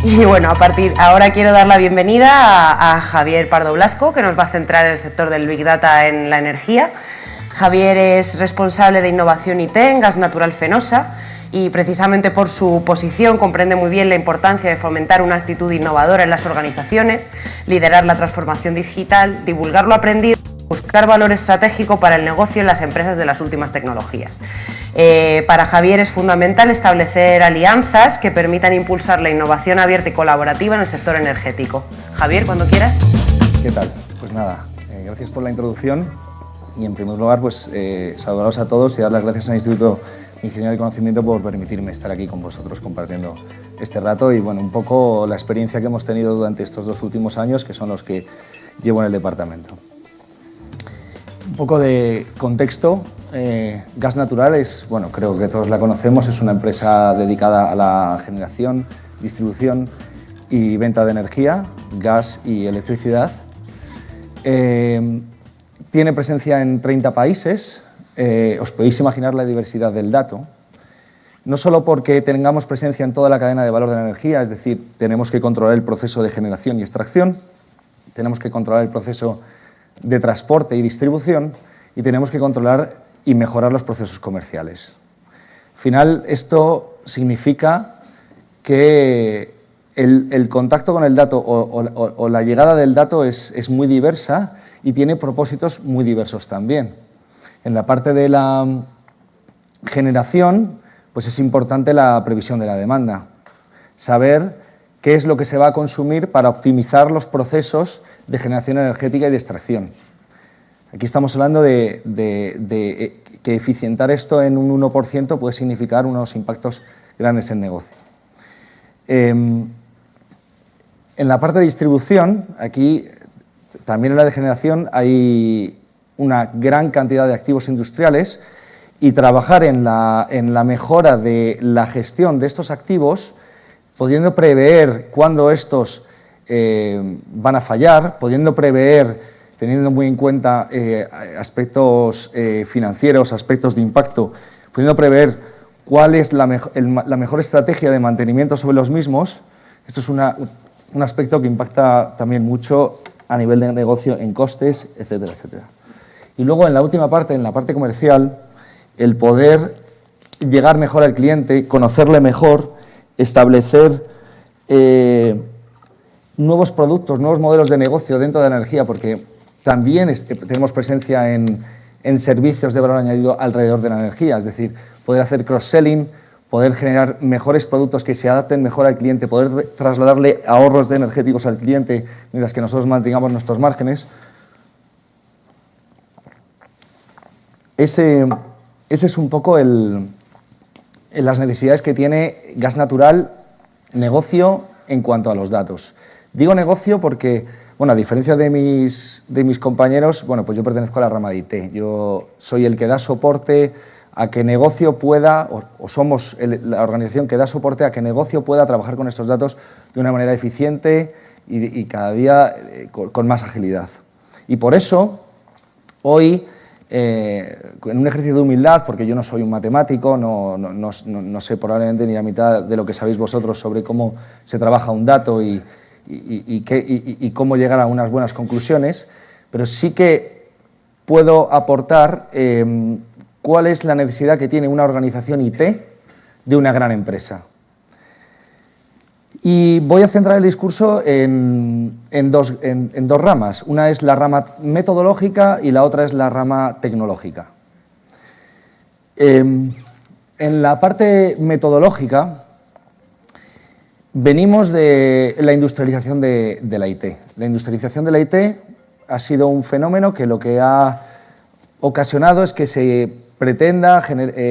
Y bueno, ahora quiero dar la bienvenida a Javier Pardo Blasco, que nos va a centrar en el sector del Big Data en la energía. Javier es responsable de innovación IT en Gas Natural Fenosa y precisamente por su posición comprende muy bien la importancia de fomentar una actitud innovadora en las organizaciones, liderar la transformación digital, divulgar lo aprendido, buscar valor estratégico para el negocio en las empresas de las últimas tecnologías. Para Javier es fundamental establecer alianzas que permitan impulsar la innovación abierta y colaborativa en el sector energético. Javier, cuando quieras. ¿Qué tal? Pues nada, gracias por la introducción y en primer lugar pues saludaros a todos y dar las gracias al Instituto de Ingeniería y Conocimiento por permitirme estar aquí con vosotros compartiendo este rato y bueno, un poco la experiencia que hemos tenido durante estos 2 últimos años que son los que llevo en el departamento. Un poco de contexto, Gas Natural es, bueno, creo que todos la conocemos, es una empresa dedicada a la generación, distribución y venta de energía, gas y electricidad. Tiene presencia en 30 países, os podéis imaginar la diversidad del dato, no solo porque tengamos presencia en toda la cadena de valor de la energía, es decir, tenemos que controlar el proceso de generación y extracción, tenemos que controlar el proceso de transporte y distribución y tenemos que controlar y mejorar los procesos comerciales. Al final, esto significa que el contacto con el dato o la llegada del dato es muy diversa y tiene propósitos muy diversos también. En la parte de la generación, pues es importante la previsión de la demanda, saber qué es lo que se va a consumir para optimizar los procesos de generación energética y de extracción. Aquí estamos hablando de que eficientar esto en un 1% puede significar unos impactos grandes en negocio. En la parte de distribución, aquí también en la de generación hay una gran cantidad de activos industriales y trabajar en la mejora de la gestión de estos activos, pudiendo prever cuándo estos van a fallar, pudiendo prever, teniendo muy en cuenta aspectos financieros, aspectos de impacto, pudiendo prever cuál es la mejor estrategia de mantenimiento sobre los mismos. Esto es un aspecto que impacta también mucho a nivel de negocio en costes, etcétera, etcétera. Y luego en la última parte, en la parte comercial, el poder llegar mejor al cliente, conocerle mejor, establecer nuevos productos, nuevos modelos de negocio dentro de la energía, porque también tenemos presencia en servicios de valor añadido alrededor de la energía, es decir, poder hacer cross-selling, poder generar mejores productos que se adapten mejor al cliente, poder trasladarle ahorros energéticos al cliente mientras que nosotros mantengamos nuestros márgenes. Ese es un poco las necesidades que tiene Gas Natural negocio en cuanto a los datos. Digo negocio porque, bueno, a diferencia de mis compañeros, bueno, pues yo pertenezco a la rama de IT. Yo soy el que da soporte a que negocio pueda, o somos la organización que da soporte a que negocio pueda trabajar con estos datos de una manera eficiente y cada día con más agilidad. Y por eso, hoy, en un ejercicio de humildad, porque yo no soy un matemático, no sé probablemente ni la mitad de lo que sabéis vosotros sobre cómo se trabaja un dato y cómo llegar a unas buenas conclusiones, pero sí que puedo aportar cuál es la necesidad que tiene una organización IT de una gran empresa. Y voy a centrar el discurso en dos ramas. Una es la rama metodológica y la otra es la rama tecnológica. En la parte metodológica venimos de la industrialización de la IT. La industrialización de la IT ha sido un fenómeno que lo que ha ocasionado es que se pretenda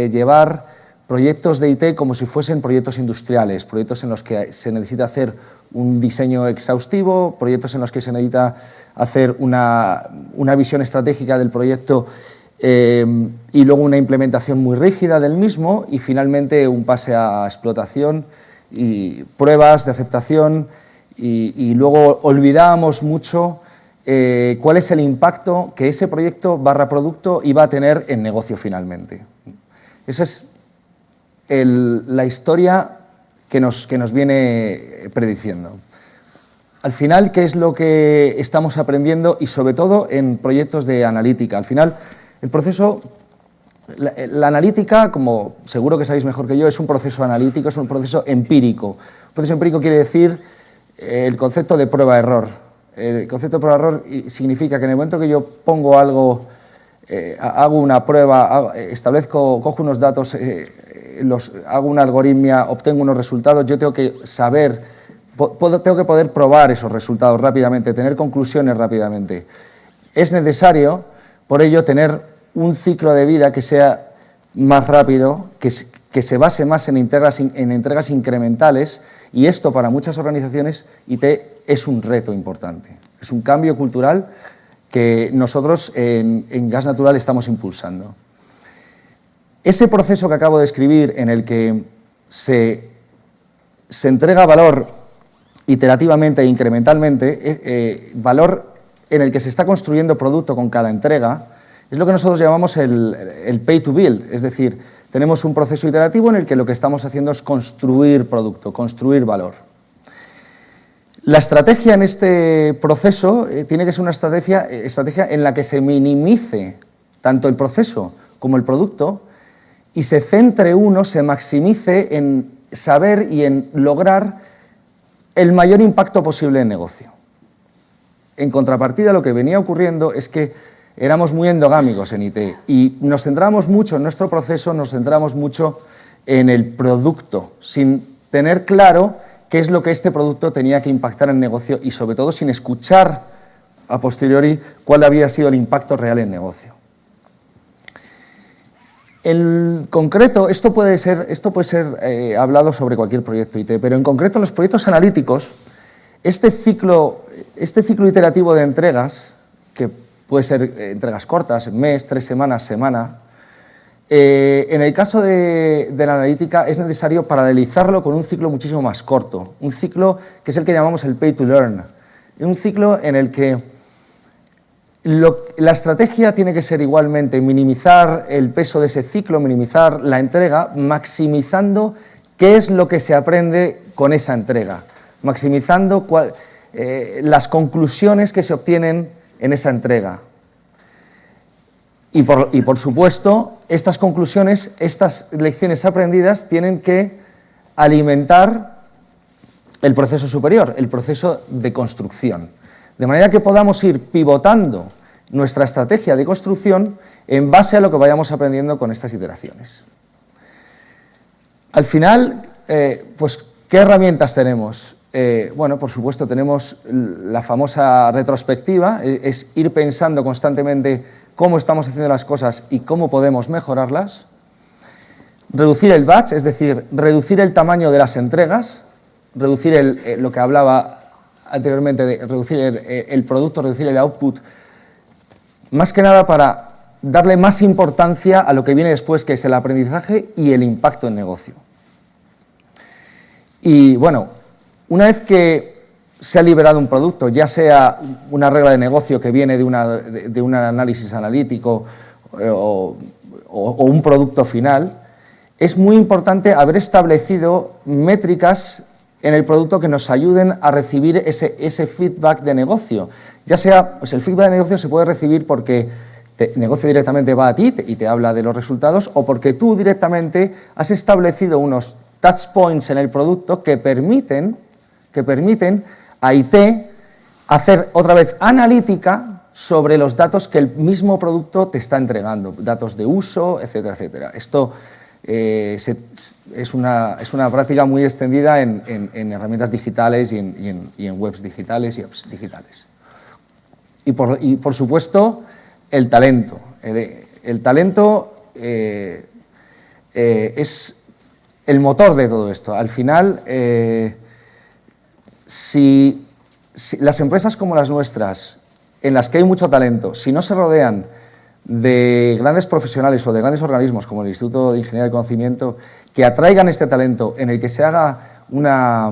llevar proyectos de IT como si fuesen proyectos industriales, proyectos en los que se necesita hacer un diseño exhaustivo, proyectos en los que se necesita hacer una visión estratégica del proyecto y luego una implementación muy rígida del mismo y finalmente un pase a explotación y pruebas de aceptación y luego olvidábamos mucho cuál es el impacto que ese proyecto / producto iba a tener en negocio finalmente. Esa es la historia que nos viene prediciendo. Al final, ¿qué es lo que estamos aprendiendo? Y sobre todo en proyectos de analítica. Al final, el proceso, la analítica, como seguro que sabéis mejor que yo, es un proceso analítico, es un proceso empírico. Un proceso empírico quiere decir el concepto de prueba-error. El concepto de prueba-error significa que en el momento que yo pongo algo, hago una prueba, cojo unos datos, hago una algoritmia, obtengo unos resultados, yo tengo que saber, tengo que poder probar esos resultados rápidamente, tener conclusiones rápidamente. Es necesario, por ello, tener un ciclo de vida que sea más rápido, que se base más en entregas incrementales, y esto para muchas organizaciones IT es un reto importante. Es un cambio cultural que nosotros en Gas Natural estamos impulsando. Ese proceso que acabo de describir, en el que se entrega valor iterativamente e incrementalmente, valor en el que se está construyendo producto con cada entrega, es lo que nosotros llamamos el pay to build, es decir, tenemos un proceso iterativo en el que lo que estamos haciendo es construir producto, construir valor. La estrategia en este proceso tiene que ser una estrategia en la que se minimice tanto el proceso como el producto y se centre se maximice en saber y en lograr el mayor impacto posible en negocio. En contrapartida, lo que venía ocurriendo es que éramos muy endogámicos en IT y nos centramos mucho en nuestro proceso, nos centramos mucho en el producto, sin tener claro qué es lo que este producto tenía que impactar en negocio y, sobre todo, sin escuchar a posteriori cuál había sido el impacto real en negocio. En concreto, esto puede ser hablado sobre cualquier proyecto IT, pero en concreto en los proyectos analíticos, este ciclo iterativo de entregas, que puede ser entregas cortas, mes, 3 semanas, semana, en el caso de la analítica es necesario paralelizarlo con un ciclo muchísimo más corto, un ciclo que es el que llamamos el pay to learn, un ciclo en el que la estrategia tiene que ser igualmente minimizar el peso de ese ciclo, minimizar la entrega, maximizando qué es lo que se aprende con esa entrega, maximizando las conclusiones que se obtienen en esa entrega. Y por supuesto, estas conclusiones, estas lecciones aprendidas tienen que alimentar el proceso superior, el proceso de construcción. De manera que podamos ir pivotando nuestra estrategia de construcción en base a lo que vayamos aprendiendo con estas iteraciones. Al final, pues, ¿qué herramientas tenemos? Bueno, por supuesto, tenemos la famosa retrospectiva, es ir pensando constantemente cómo estamos haciendo las cosas y cómo podemos mejorarlas. Reducir el batch, es decir, reducir el tamaño de las entregas, reducir lo que hablaba anteriormente de reducir el producto, reducir el output, más que nada para darle más importancia a lo que viene después, que es el aprendizaje y el impacto en negocio. Y bueno, una vez que se ha liberado un producto, ya sea una regla de negocio que viene de un análisis analítico o un producto final, es muy importante haber establecido métricas en el producto que nos ayuden a recibir ese feedback de negocio. Ya sea, pues el feedback de negocio se puede recibir porque el negocio directamente va a ti y te habla de los resultados, o porque tú directamente has establecido unos touch points en el producto que permiten a IT hacer otra vez analítica sobre los datos que el mismo producto te está entregando, datos de uso, etcétera, etcétera. Esto es una práctica muy extendida en herramientas digitales y en webs digitales y apps digitales. Y por supuesto, el talento. El talento es el motor de todo esto. Al final, si las empresas como las nuestras, en las que hay mucho talento, si no se rodean de grandes profesionales o de grandes organismos como el Instituto de Ingeniería del Conocimiento que atraigan este talento, en el que se haga una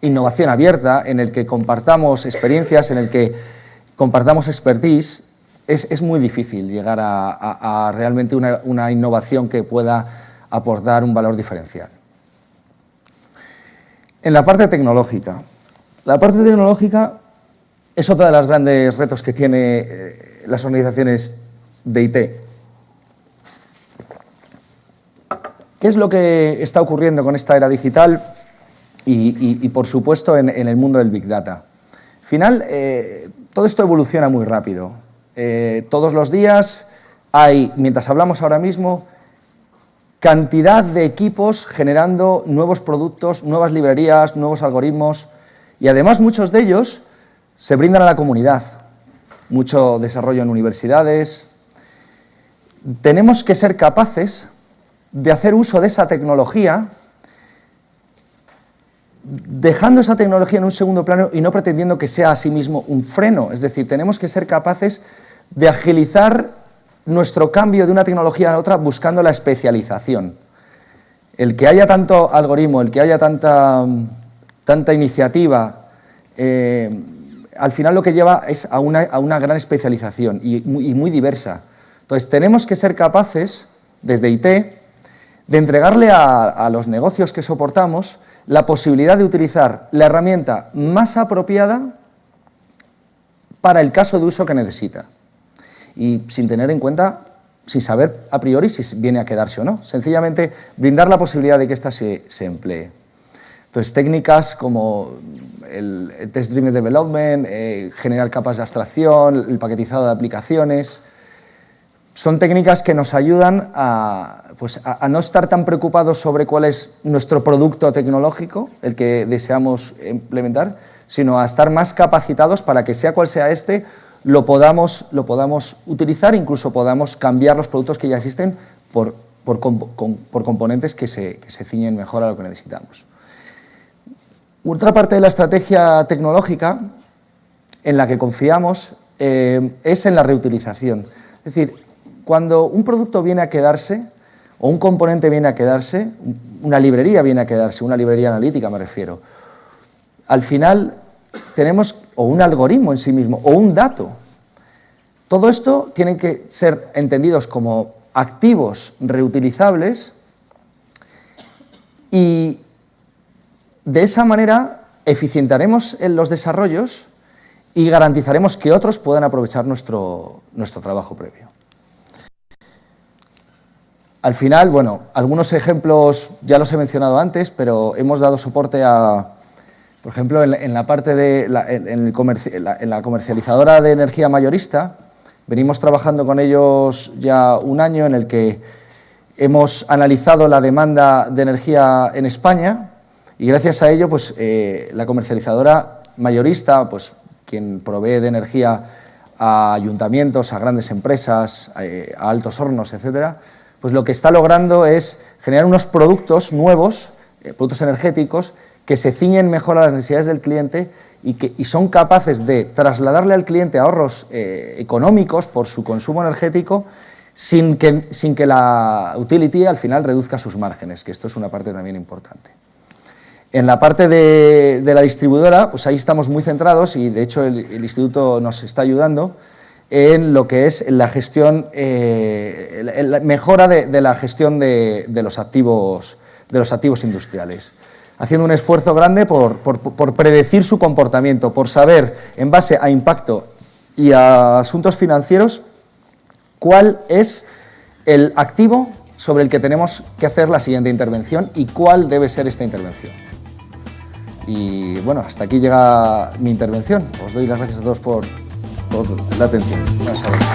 innovación abierta, en el que compartamos experiencias, en el que compartamos expertise, es muy difícil llegar a realmente una innovación que pueda aportar un valor diferencial. En la parte tecnológica. La parte tecnológica es otra de los grandes retos que tiene las organizaciones de IT. ¿Qué es lo que está ocurriendo con esta era digital y por supuesto, en el mundo del Big Data? Al final, todo esto evoluciona muy rápido. Todos los días hay, mientras hablamos ahora mismo, cantidad de equipos generando nuevos productos, nuevas librerías, nuevos algoritmos y además muchos de ellos se brindan a la comunidad. Mucho desarrollo en universidades. Tenemos que ser capaces de hacer uso de esa tecnología, dejando esa tecnología en un segundo plano y no pretendiendo que sea a sí mismo un freno. Es decir, tenemos que ser capaces de agilizar nuestro cambio de una tecnología a otra buscando la especialización. El que haya tanto algoritmo, el que haya tanta iniciativa, al final lo que lleva es a una gran especialización y muy diversa. Entonces, tenemos que ser capaces, desde IT, de entregarle a los negocios que soportamos la posibilidad de utilizar la herramienta más apropiada para el caso de uso que necesita. Y sin tener en cuenta, sin saber a priori si viene a quedarse o no. Sencillamente, brindar la posibilidad de que ésta se emplee. Entonces, técnicas como el Test Driven Development, generar capas de abstracción, el paquetizado de aplicaciones, son técnicas que nos ayudan a no estar tan preocupados sobre cuál es nuestro producto tecnológico, el que deseamos implementar, sino a estar más capacitados para que sea cual sea este, lo podamos utilizar, incluso podamos cambiar los productos que ya existen por componentes que se ciñen mejor a lo que necesitamos. Otra parte de la estrategia tecnológica en la que confiamos es en la reutilización. Es decir, cuando un producto viene a quedarse, o un componente viene a quedarse, una librería viene a quedarse, una librería analítica me refiero, al final tenemos o un algoritmo en sí mismo, o un dato. Todo esto tiene que ser entendidos como activos reutilizables y de esa manera eficientaremos en los desarrollos y garantizaremos que otros puedan aprovechar nuestro trabajo previo. Al final, bueno, algunos ejemplos ya los he mencionado antes, pero hemos dado soporte a, por ejemplo, en la parte de en la comercializadora de energía mayorista, venimos trabajando con ellos ya un año en el que hemos analizado la demanda de energía en España y gracias a ello, pues, la comercializadora mayorista, pues, quien provee de energía a ayuntamientos, a grandes empresas, a altos hornos, etcétera, pues lo que está logrando es generar unos productos nuevos, productos energéticos, que se ciñen mejor a las necesidades del cliente y son capaces de trasladarle al cliente ahorros económicos por su consumo energético sin que la utility al final reduzca sus márgenes, que esto es una parte también importante. En la parte de la distribuidora, pues ahí estamos muy centrados y de hecho el instituto nos está ayudando en lo que es la gestión, la mejora de la gestión de los activos industriales, haciendo un esfuerzo grande por predecir su comportamiento, por saber, en base a impacto y a asuntos financieros, cuál es el activo sobre el que tenemos que hacer la siguiente intervención y cuál debe ser esta intervención. Y bueno, hasta aquí llega mi intervención. Os doy las gracias a todos por la atención. Buenas tardes.